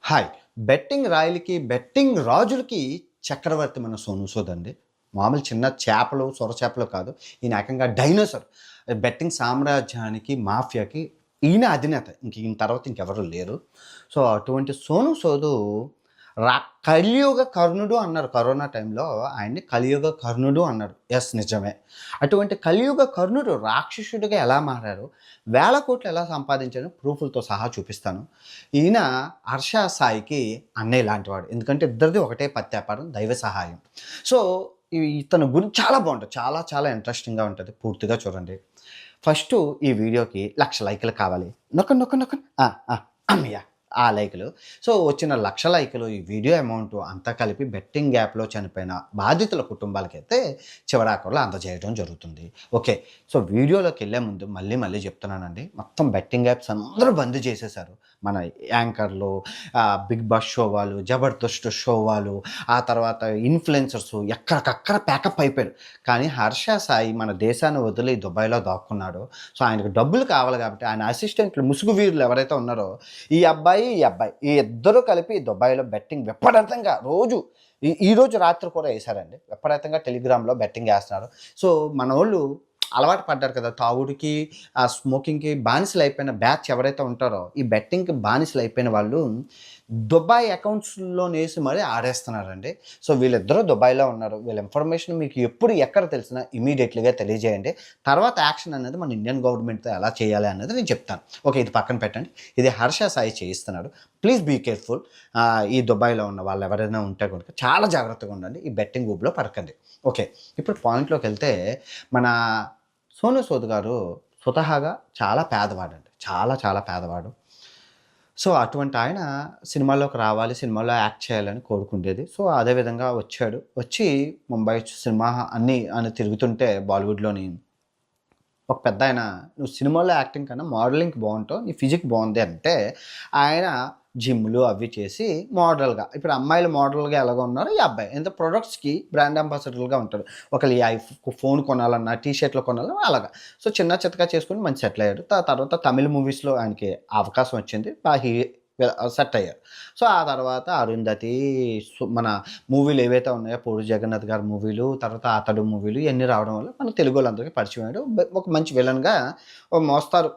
Hi. Betting రాయలకి, betting రాజులకి చక్రవర్తి మన సోనూ సూద్ అండి. మామూలు చిన్న చేపలు, సొర చేపలు కాదు. ఈయన ఏకంగా డైనోసార్. బెట్టింగ్ సామ్రాజ్యానికి, మాఫియాకి ఈయన అధినేత. ఈయన తర్వాత ఇంకెవరు లేరు. సో, అటువంటి సోనూ సూదు రా కలియుగ కర్ణుడు అన్నారు. కరోనా టైంలో ఆయన్ని కలియుగ కర్ణుడు అన్నారు. యెస్, నిజమే. అటువంటి కలియుగ కర్ణుడు రాక్షసుడిగా ఎలా మారారు, వేల కోట్లు ఎలా సంపాదించారో ప్రూఫ్‌లతో సహా చూపిస్తాను. ఈయన హర్ష సాయికి అన్నయ్య లాంటివాడు. ఎందుకంటే ఇద్దరిది ఒకటే పత్తి వ్యాపారం, దైవ సహాయం. సో, ఇతని గురించి చాలా బావుంటది. చాలా చాలా ఇంట్రెస్టింగ్‌గా ఉంటది. పూర్తిగా చూడండి. ఫస్టు ఈ వీడియోకి 1,00,000 లైకులు కావాలి. నొక్కండి, నొక్కండి, నొక్కండి. ఆ! ఆ! అమ్మయ్య! ఆ లైకులు. సో, వచ్చిన 1,00,000 లైకులు ఈ వీడియో అమౌంటు అంతా కలిపి బెట్టింగ్ యాప్‌లో చనిపోయిన బాధితుల కుటుంబాలకైతే చివరాఖరులో అందజేయడం జరుగుతుంది. ఓకే. సో, వీడియోలోకెళ్ళే ముందు మళ్ళీ మళ్ళీ చెప్తున్నానండి. మొత్తం బెట్టింగ్ యాప్స్ అందరూ బంద్ చేసేశారు. మన యాంకర్లు, బిగ్ బాస్ షో వాళ్ళు, జబర్దస్త్ షో వాళ్ళు, ఆ తర్వాత ఇన్‌ఫ్లుయెన్సర్సు ఎక్కడికక్కడ ప్యాకప్ అయిపోయారు. కానీ హర్ష సాయి మన దేశాన్ని వదిలి దుబాయ్‌లో దాక్కున్నాడు. సో, ఆయనకు డబ్బులు కావాలి కాబట్టి ఆయన అసిస్టెంట్లు, ముసుగు వీరులు ఎవరైతే ఉన్నారో ఈ అబ్బాయి ఈ ఇద్దరు కలిపి దుబాయ్‌లో బెట్టింగ్ విపరీతంగా రోజు ఈరోజు రాత్రి కూడా ఏశారండి. విపరీతంగా టెలిగ్రామ్‌లో బెట్టింగ్ ఏస్తున్నారు. సో, మనోళ్ళు అలవాటు పడ్డారు కదా! తాగుడుకి, స్మోకింగ్‌కి బానిసలైపోయిన బ్యాచ్ ఎవరైతే ఉంటారో, ఈ బెట్టింగ్‌కి బానిసలైపోయిన వాళ్ళు దుబాయ్ అకౌంట్స్‌లోనేసి మరీ ఆడేస్తున్నారండి. సో, వీళ్ళిద్దరూ దుబాయ్‌లో ఉన్నారు. వీళ్ళ ఇన్ఫర్మేషన్ మీకు ఎప్పుడు, ఎక్కడ తెలిసినా ఇమ్మీడియేట్‌లీగా తెలియజేయండి. తర్వాత యాక్షన్ అనేది మన ఇండియన్ గవర్నమెంట్‌తో ఎలా చేయాలి అన్నది నేను చెప్తాను. ఓకే. ఇది పక్కన పెట్టండి. ఇది హర్ష సాయి చేయిస్తున్నాడు. Please be careful. ఈ దుబాయ్‌లో ఉన్న వాళ్ళు ఎవరైనా ఉంటే గనుక చాలా జాగ్రత్తగా ఉండండి. ఈ బెట్టింగ్ ఊబిలో పడకండి. ఓకే. ఇప్పుడు పాయింట్‌లోకెళ్తే మన సోనూ సూద్ గారు స్వతహాగా చాలా పేదవాడండి. చాలా చాలా పేదవాడు. సో, అటువంటి ఆయన సినిమాల్లోకి రావాలి, సినిమాలో యాక్ట్ చేయాలని కోరుకుండేది. సో, అదే విధంగా వచ్చాడు. వచ్చి ముంబై సినిమా అని తిరుగుతుంటే బాలీవుడ్‌లోని ఒక పెద్దాయన, "నువ్వు సినిమాలో యాక్టింగ్ కన్నా మోడలింగ్‌కి బావుంటావు. నీ ఫిజిక్ బావుంది" అంటే, ఆయన జిమ్‌లు అవి చేసి మోడల్‌గా, ఇప్పుడు అమ్మాయిలు మోడల్‌గా ఎలాగో ఉన్నారో ఈ అబ్బాయి. ఎంత ప్రొడక్ట్స్‌కి బ్రాండ్ అంబాసిడర్‌లుగా ఉంటారు. ఒకళ్ళు ఈ ఫోన్ కొనాలన్నా, టీ షర్ట్‌లు కొనాలన్నా అలాగా. సో, చిన్న చితకా చేసుకొని మంచి సెటిల్ అయ్యాడు. తర్వాత తమిళ్ మూవీస్‌లో ఆయనకి అవకాశం వచ్చింది. సెట్ అయ్యారు. సో, ఆ తర్వాత 'అరుంధతి', మన మూవీలు ఏవైతే ఉన్నాయో 'పూరి జగన్నాథ్' గారి మూవీలు, తర్వాత 'అతడు' మూవీలు ఇయన్నీ రావడం వల్ల మన తెలుగోళ్ళందరికీ పరిచయం అయ్యాడు. ఒక మంచి విలన్‌గా, ఓ మోస్తారు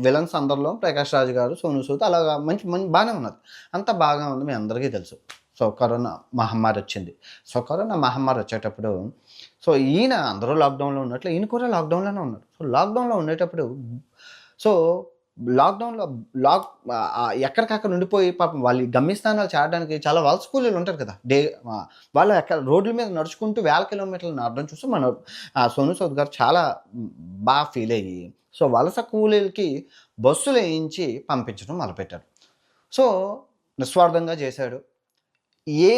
విలన్స్ అందరిలో 'ప్రకాష్ రాజ్' గారు, 'సోనూ సూద్' అలాగా మంచి బానే ఉన్నది. అంతా బాగా ఉంది. మీ అందరికీ తెలుసు. సో, కరోనా మహమ్మారి వచ్చింది. సో, కరోనా మహమ్మారి వచ్చేటప్పుడు, సో, ఈయన అందరూ లాక్‌డౌన్‌లో ఉన్నట్లు ఈయన కూడా లాక్‌డౌన్‌లోనే ఉన్నాడు. సో, లాక్‌డౌన్‌లో ఉండేటప్పుడు, సో, లాక్‌డౌన్‌లో ఎక్కడికక్కడ ఉండిపోయి పాపం వాళ్ళు ఈ గమ్యస్థానాలు చేరడానికి చాలా వలస కూలీలు ఉంటారు కదా! వాళ్ళు రోడ్ల మీద నడుచుకుంటూ వేల కిలోమీటర్లు నడవడం చూసి మన సోనూ సూద్ గారు చాలా ఫీల్ అయ్యి, సో, వలస కూలీలకి బస్సులేయించి పంపించడం మొదలుపెట్టారు. సో, నిస్వార్థంగా చేశాడు. ఏ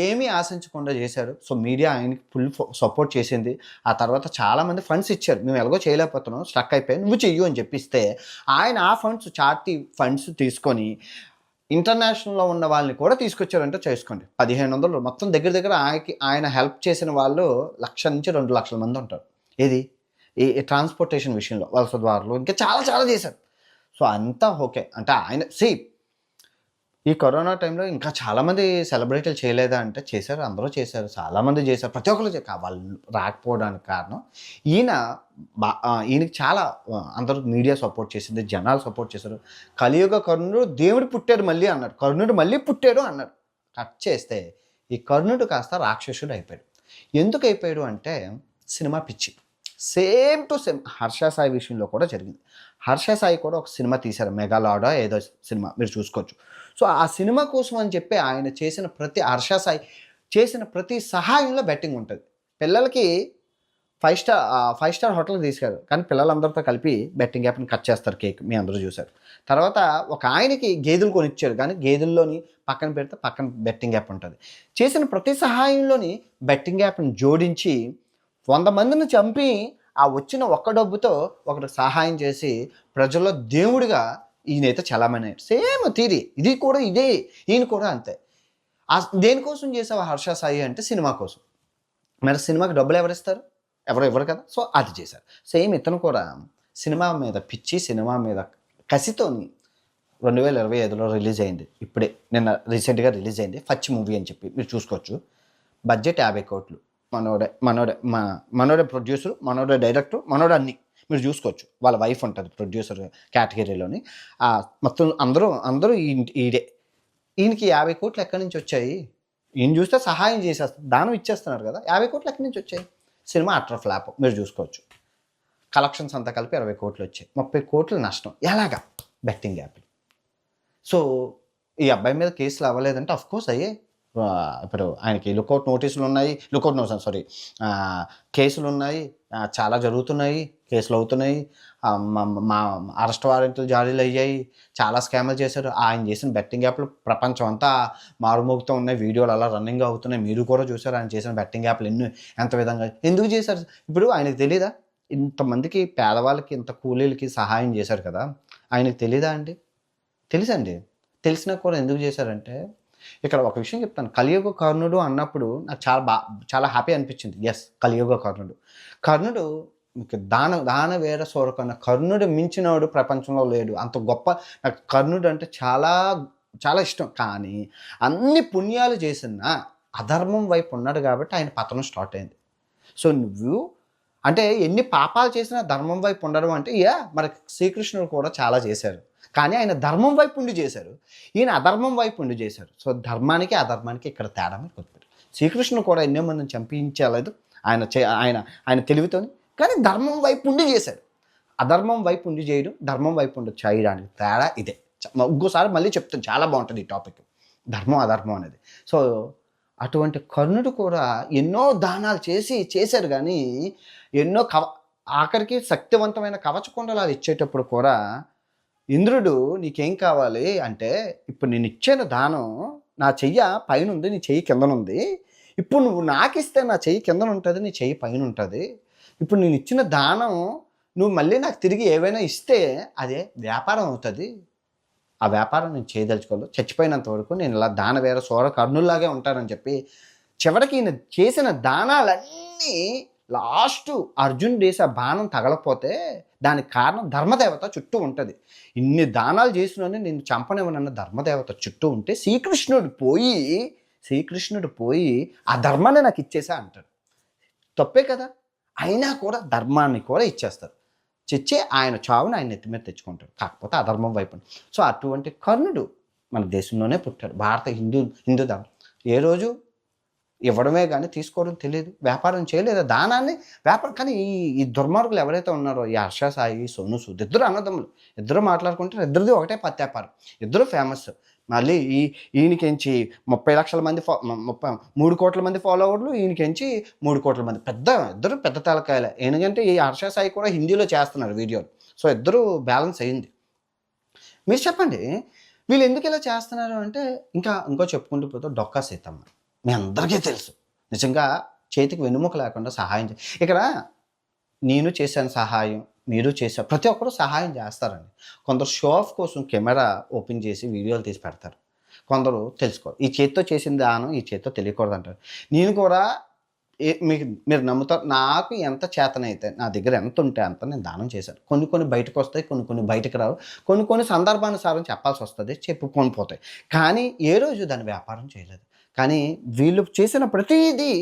ఏమీ ఆశించకుండా చేశాడు. సో, మీడియా ఆయనకి ఫుల్ సపోర్ట్ చేసింది. ఆ తర్వాత చాలామంది ఫండ్స్ ఇచ్చారు. మేము ఎలాగో చేయలేకపోతున్నాం, స్ట్రక్ అయిపోయాం, నువ్వు చెయ్యు అని చెప్పిస్తే, ఆయన ఆ ఫండ్స్, చారిటీ ఫండ్స్ తీసుకొని ఇంటర్నేషనల్‌లో ఉన్న వాళ్ళని కూడా తీసుకొచ్చారంటే చేసుకోండి. 1,500 మొత్తం దగ్గర దగ్గర ఆయన హెల్ప్ చేసిన వాళ్ళు 1,00,000-2,00,000 మంది ఉంటారు. ఏది? ఈ ట్రాన్స్‌పోర్టేషన్ విషయంలో, వలస దారులు ఇంకా చాలా చాలా చేశారు. సో, అంతా ఓకే. అంటే ఆయన ఈ కరోనా టైంలో ఇంకా చాలామంది సెలబ్రిటీలు చేయలేదా అంటే చేశారు. అందరూ చేశారు. చాలామంది చేశారు. ప్రతి ఒక్కళ్ళు వాళ్ళు రాకపోవడానికి కారణం ఈయనకి చాలా అందరూ మీడియా సపోర్ట్ చేసింది. జనాలు సపోర్ట్ చేశారు. కలియుగ కర్ణుడు దేవుడు పుట్టాడు మళ్ళీ అన్నాడు. కర్ణుడు మళ్ళీ పుట్టాడు అన్నాడు. కట్ చేస్తే ఈ కర్ణుడు కాస్త రాక్షసుడు అయిపోయాడు. ఎందుకు అయిపోయాడు అంటే సినిమా పిచ్చి. Same to same Harsha Sai విషయంలో కూడా జరిగింది. హర్ష సాయి కూడా ఒక సినిమా తీశారు. 'మెగాలాడో' ఏదో సినిమా మీరు చూసుకోవచ్చు. సో, ఆ సినిమా కోసం అని చెప్పి ఆయన చేసిన హర్ష సాయి చేసిన ప్రతి సహాయంలో బెట్టింగ్ ఉంటది. పిల్లలకి 5 స్టార్ హోటల్‌కి తీసుకెళ్లారు. కానీ పిల్లలందరితో కలిపి బెట్టింగ్ యాప్‌ని కట్ చేస్తారు కేక్. మీ అందరూ చూసారు. తర్వాత ఒక ఆయనకి గేదెలు కొనిచ్చాడు. కానీ గేదెల్లోని పక్కన పెడితే పక్కన బెట్టింగ్ యాప్ ఉంటది. చేసిన ప్రతి సహాయంలోని బెట్టింగ్ యాప్‌ని జోడించి 100 మందిని చంపి, ఆ వచ్చిన ఒక్క డబ్బుతో ఒకరికి సహాయం చేసి ప్రజల్లో దేవుడిగా ఈయనైతే చలామణి అయ్యాడు. Same theory. ఇది కూడా ఇదే. ఈయన కూడా అంతే. దేనికోసం చేసావు హర్ష సాయి అంటే సినిమా కోసం. మరి సినిమాకి డబ్బులు ఎవరిస్తారు? ఎవరు ఇవ్వరు కదా! సో, అది చేశారు. సేమ్ ఇతను కూడా సినిమా మీద పిచ్చి, సినిమా మీద కసితోని 2025లో రిలీజ్ అయింది. ఇప్పుడే నిన్న రీసెంట్‌గా రిలీజ్ అయింది. 'ఫచ్' మూవీ అని చెప్పి మీరు చూసుకోవచ్చు. బడ్జెట్ 50 కోట్లు. మనోడే ప్రొడ్యూసర్, మనోడే డైరెక్టర్, మనోడే అన్నీ. మీరు చూసుకోవచ్చు. వాళ్ళ వైఫ్ ఉంటది ప్రొడ్యూసర్ కేటగిరీలోని. మొత్తం అందరూ ఈడే. ఈయనకి 50 కోట్లు ఎక్కడి నుంచి వచ్చాయి? ఈయన చూస్తే సహాయం చేసేస్తారు. దానం ఇచ్చేస్తున్నారు కదా! 50 కోట్లు ఎక్కడి నుంచి వచ్చాయి? సినిమా అట్టర్ ఫ్లాప్ మీరు చూసుకోవచ్చు. కలెక్షన్స్ అంతా కలిపి 20 కోట్లు వచ్చాయి. 30 కోట్లు నష్టం. ఎలాగా? బెట్టింగ్ యాప్‌లు. సో, ఈ అబ్బాయి మీద కేసులు అవ్వలేదంటే ఆఫ్‌కోర్స్ అయ్యాయి. ఇప్పుడు ఆయనకి లుకౌట్ నోటీసులున్నాయి. లుకౌట్ నో సారీ కేసులున్నాయి. చాలా జరుగుతున్నాయి. కేసులవుతున్నాయి. మా అరెస్ట్ వారెంట్లు జారీలయ్యాయి. చాలా స్కామ్‌లు చేశారు. ఆయన చేసిన బెట్టింగ్ యాప్‌లు ప్రపంచం అంతా మారుమోగుతూ ఉన్నాయి. వీడియోలు అలా రన్నింగ్ అవుతున్నాయి. మీరు కూడా చూసారు ఆయన చేసిన బెట్టింగ్ యాప్‌లు ఎంత విధంగా ఎందుకు చేశారు? ఇప్పుడు ఆయనకు తెలీదా? ఇంతమందికి పేదవాళ్ళకి, ఇంత కూలీలకి సహాయం చేశారు కదా! ఆయనకు తెలీదా అండి? తెలుసండి. తెలిసినా కూడా ఎందుకు చేశారంటే, ఇక్కడ ఒక విషయం చెప్తాను. కలియుగ కర్ణుడు అన్నప్పుడు నాకు చాలా హ్యాపీ అనిపించింది. యెస్, కలియుగ కర్ణుడు. కర్ణుడు మీకు దాన వీర శూరకర్ణ కర్ణుడు మించినోడు ప్రపంచంలో లేడు. అంత గొప్ప నాకు కర్ణుడు అంటే చాలా, చాలా ఇష్టం. కానీ అన్ని పుణ్యాలు చేసినా అధర్మం వైపు ఉన్నాడు కాబట్టి ఆయన పతనం స్టార్ట్ అయింది. సో, నువ్వు అంటే ఎన్ని పాపాలు చేసినా ధర్మం వైపు ఉండడం అంటే మరి శ్రీకృష్ణుడు కూడా చాలా చేశారు. కానీ ఆయన ధర్మం వైపు ఉండి చేశారు. ఈయన అధర్మం వైపు ఉండి చేశారు. సో, ధర్మానికి అధర్మానికి ఇక్కడ తేడా మీరు గుర్తుపెట్టారు. శ్రీకృష్ణుడు కూడా ఎన్నో మందిని చంపించలేదు ఆయన తెలివితోని. కానీ ధర్మం వైపు ఉండి చేశాడు. అధర్మం వైపు ఉండి చేయడం, ధర్మం వైపు ఉండి చేయడానికి తేడా ఇదే. ఇంకోసారి మళ్ళీ చెప్తాను, చాలా బాగుంటుంది ఈ టాపిక్, ధర్మం అధర్మం అనేది. సో, అటువంటి కర్ణుడు కూడా ఎన్నో దానాలు చేశారు. కానీ ఎన్నో ఆఖరికి శక్తివంతమైన కవచకుండలాలు ఇచ్చేటప్పుడు కూడా ఇంద్రుడు నీకేం కావాలి అంటే, ఇప్పుడు నేను ఇచ్చాను దానం, నా చెయ్య పైన ఉంది, నీ చెయ్యి కిందనుంది. ఇప్పుడు నువ్వు నాకు ఇస్తే నా చెయ్యి కిందన ఉంటుంది, నీ చెయ్యి పైన ఉంటుంది. ఇప్పుడు నేను ఇచ్చిన దానం నువ్వు మళ్ళీ నాకు తిరిగి ఏవైనా ఇస్తే అదే వ్యాపారం అవుతుంది. ఆ వ్యాపారం నేను చేయదలుచుకోలేదు. చచ్చిపోయినంత వరకు నేను ఇలా దానవీర శూర కర్ణుల్లాగే ఉంటానని చెప్పి చివరికి ఈయన చేసిన దానాలన్నీ లాస్ట్ అర్జున్ వేసే బాణం తగలకపోతే దానికి కారణం ధర్మదేవత చుట్టూ ఉంటుంది. ఇన్ని దానాలు చేసినని నేను చంపనివ్వనన్న ధర్మదేవత చుట్టూ ఉంటే శ్రీకృష్ణుడు పోయి ఆ ధర్మాన్ని నాకు ఇచ్చేసా అంటాడు. తప్పే కదా! అయినా కూడా ధర్మాన్ని కూడా ఇచ్చేస్తారు. చిచ్చి ఆయన చావుని ఆయన నెత్తి మీద తెచ్చుకుంటాడు. కాకపోతే అధర్మం వైపు. సో, అటువంటి కర్ణుడు మన దేశంలోనే పుట్టాడు. భారత హిందూ ధర్మం ఏ రోజు ఇవ్వడమే కానీ తీసుకోవడం తెలియదు. వ్యాపారం చేయలేదు దానాన్ని వ్యాపారం. కానీ ఈ దుర్మార్గులు ఎవరైతే ఉన్నారో ఈ హర్ష సాయి, సోను సూద్ ఇద్దరు అన్నదమ్ములు, ఇద్దరు మాట్లాడుకుంటారు. ఇద్దరిది ఒకటే పత్యాపారం. ఇద్దరు ఫేమస్. మళ్ళీ ఈయనకించి 30 లక్షల మంది 3 కోట్ల మంది ఫాలోవర్లు, ఈయనకించి 3 కోట్ల మంది. ఇద్దరు పెద్ద తలకాయలే. ఎందుకంటే ఈ హర్ష సాయి కూడా హిందీలో చేస్తున్నారు వీడియోలు. సో, ఇద్దరు బ్యాలెన్స్ అయింది. మీరు చెప్పండి, వీళ్ళు ఎందుకు ఇలా చేస్తున్నారు అంటే, ఇంకో చెప్పుకుంటూ పోతే డొక్కా సీతమ్మ మీ అందరికీ తెలుసు. నిజంగా చేతికి వెన్నుముక లేకుండా సహాయం ఇక్కడ నేను చేశాను సహాయం, మీరు చేశారు, ప్రతి ఒక్కరు సహాయం చేస్తారండి. కొందరు షో ఆఫ్ కోసం కెమెరా ఓపెన్ చేసి వీడియోలు తీసి పెడతారు. కొందరు తెలుసుకోరు. ఈ చేతితో చేసిన దానం ఈ చేతితో తెలియకూడదు అంటారు. నేను కూడా మీరు నమ్ముతారు, నాకు ఎంత చేతనైతే నా దగ్గర ఎంత ఉంటే అంత నేను దానం చేశాను. కొన్ని బయటకు వస్తాయి, కొన్ని బయటకు రావు. కొన్ని సందర్భానుసారం చెప్పాల్సి వస్తుంది, చెప్పుకొని పోతాయి. కానీ ఏ రోజు దాన్ని వ్యాపారం చేయలేదు. కానీ వీళ్ళు చేసిన ప్రతిదీ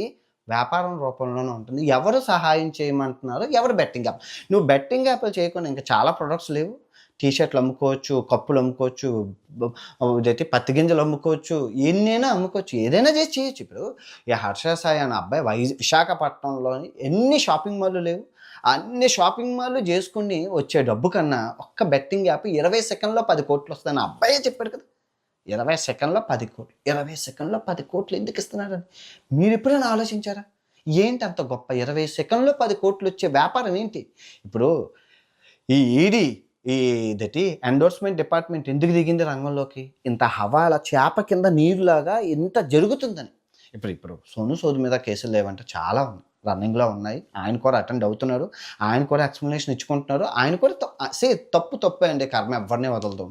వ్యాపారం రూపంలోనే ఉంటుంది. ఎవరు సహాయం చేయమంటున్నారో, ఎవరు బెట్టింగ్ యాప్. నువ్వు బెట్టింగ్ యాప్లు చేయకుండా ఇంకా చాలా ప్రొడక్ట్స్ లేవు. టీషర్ట్లు అమ్ముకోవచ్చు, కప్పులు అమ్ముకోవచ్చు, ఇదైతే పత్తి గింజలు అమ్ముకోవచ్చు, ఎన్నైనా అమ్ముకోవచ్చు, ఏదైనా చేయొచ్చు. ఇప్పుడు ఈ హర్ష సాయి అనే అబ్బాయి విశాఖపట్నంలోని ఎన్ని షాపింగ్ మాల్లు లేవు. అన్ని షాపింగ్ మాల్లు చేసుకుని వచ్చే డబ్బు కన్నా ఒక్క బెట్టింగ్ యాప్ 20 సెకండ్లో 10 కోట్లు వస్తాయని అబ్బాయే చెప్పాడు కదా. 20 సెకండ్లో 10 కోట్లు, 20 సెకండ్లో 10 కోట్లు ఎందుకు ఇస్తున్నారని మీరు ఎప్పుడైనా ఆలోచించారా? ఏంటి అంత గొప్ప 20 సెకండ్లో 10 కోట్లు వచ్చే వ్యాపారం ఏంటి? ఇప్పుడు ఈ ఈడీ ఎండోర్స్మెంట్ డిపార్ట్మెంట్ ఎందుకు దిగింది రంగంలోకి? ఇంత హవాల చేప కింద నీరులాగా ఇంత జరుగుతుందని. ఇప్పుడు సోను సూద్ మీద కేసులు లేవంటే చాలా ఉన్నాయి, రన్నింగ్లో ఉన్నాయి. ఆయన కూడా అటెండ్ అవుతున్నారు, ఆయన కూడా ఎక్స్ప్లెనేషన్ ఇచ్చుకుంటున్నారు. ఆయన కూడా తప్పే అండి, కర్మ ఎవరినే వదలదు.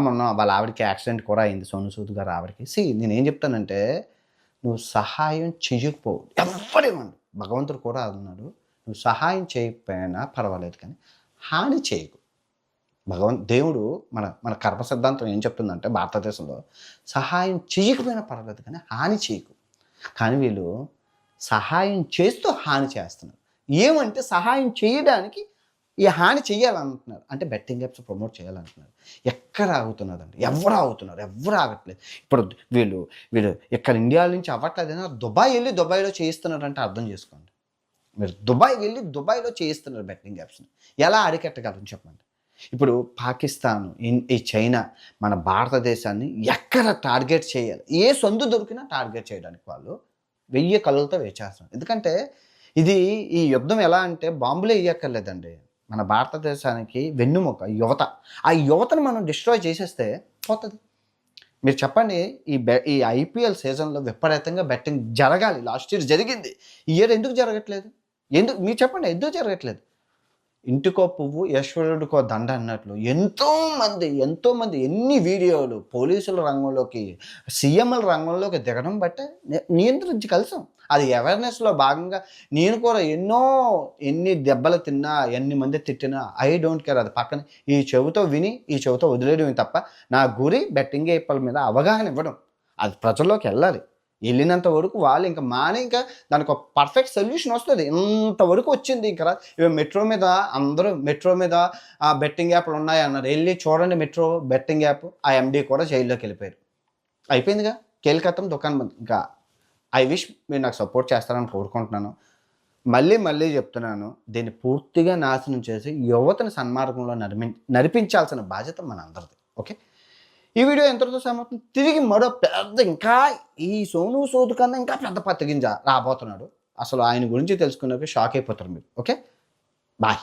మొన్న వాళ్ళ ఆవిడకి యాక్సిడెంట్ కూడా అయింది, సోను సూద్ గారు ఆవిడకి. నేనేం చెప్తానంటే, నువ్వు సహాయం చెయ్యకపోవు, ఎవరేమన్నా భగవంతుడు కూడా అన్నాడు, నువ్వు సహాయం చేయకపోయినా పర్వాలేదు కానీ హాని చేయకు. దేవుడు మన మన కర్మ సిద్ధాంతం ఏం చెప్తుందంటే భారతదేశంలో సహాయం చేయకపోయినా పర్వాలేదు కానీ హాని చేయకు. కానీ వీళ్ళు సహాయం చేస్తూ హాని చేస్తున్నారు. ఏమంటే సహాయం చేయడానికి ఈ హాని చేయాలంటున్నారు. అంటే బెట్టింగ్ యాప్స్ ప్రమోట్ చేయాలంటున్నారు. ఎక్కడ ఆగుతున్నదండి? ఎవరు ఆగుతున్నారు? ఎవ్వరు ఆగట్లేదు. ఇప్పుడు వీళ్ళు వీళ్ళు ఇక్కడ ఇండియా నుంచి అవ్వట్లేదైనా దుబాయ్ వెళ్ళి దుబాయ్లో చేయిస్తున్నారంటే అర్థం చేసుకోండి. మీరు దుబాయ్ వెళ్ళి దుబాయ్లో చేయిస్తున్నారు బెట్టింగ్ యాప్స్ని. ఎలా అరికట్టగలరు చెప్పండి? ఇప్పుడు పాకిస్తాన్, ఈ చైనా మన భారతదేశాన్ని ఎక్కడ టార్గెట్ చేయాలి? ఏ సందు దొరికినా టార్గెట్ చేయడానికి వాళ్ళు 1000 కళ్ళతో వేచేస్తున్నారు. ఎందుకంటే ఈ యుద్ధం ఎలా అంటే బాంబులే వేయక్కర్లేదండి. మన భారతదేశానికి వెన్నుముక యువత. ఆ యువతను మనం డిస్ట్రాయ్ చేసేస్తే పోతుంది. మీరు చెప్పండి, ఈ ఐపీఎల్ సీజన్లో విపరీతంగా బెట్టింగ్ జరగాలి. లాస్ట్ ఇయర్ జరిగింది. ఈ ఇయర్ ఎందుకు జరగట్లేదు? మీరు చెప్పండి, ఎందుకు జరగట్లేదు? ఇంటికో పువ్వు ఈశ్వరుడికో దండ అన్నట్లు ఎంతోమంది ఎన్ని వీడియోలు పోలీసుల రంగంలోకి, సీఎంల రంగంలోకి దిగడం బట్టే నియంత్రించగలిసాం. అది అవేర్నెస్లో భాగంగా నేను కూడా ఎన్ని దెబ్బలు తిన్నా, ఎన్ని మంది తిట్టినా ఐ డోంట్ కేర్. అది పక్కన ఈ చెవితో విని ఈ చెవితో వదిలేయడమే తప్ప నా గురి బెట్టింగ్ యాప్ల మీద అవగాహన ఇవ్వడం. అది ప్రజల్లోకి వెళ్ళాలి. వెళ్ళినంత వరకు వాళ్ళు ఇంకా దానికి ఒక పర్ఫెక్ట్ సొల్యూషన్ వస్తుంది. ఇంతవరకు వచ్చింది. ఇంకా మెట్రో మీద బెట్టింగ్ యాప్లు ఉన్నాయి అన్నారు. వెళ్ళి చూడండి, మెట్రో బెట్టింగ్ యాప్, ఆ ఎండీ కూడా జైల్లోకి వెళ్ళిపోయారు. అయిపోయిందిగా, కేల్కతం దుకాణం బంద్. ఇంకా ఐ విష్ మీరు నాకు సపోర్ట్ చేస్తారని కోరుకుంటున్నాను. మళ్ళీ చెప్తున్నాను, దీన్ని పూర్తిగా నాశనం చేసి యువతను సన్మార్గంలో నడిపించాల్సిన బాధ్యత మన అందరిది. ఓకే, ఈ వీడియో ఎంతటితో సమాప్తం. తిరిగి మరో పెద్ద, ఇంకా ఈ సోను సూద్ కన్నా ఇంకా పెద్ద పత్తిగింజ రాబోతున్నాడు. అసలు ఆయన గురించి తెలుసుకున్నాక షాక్ అయిపోతారు మీరు. Okay, bye.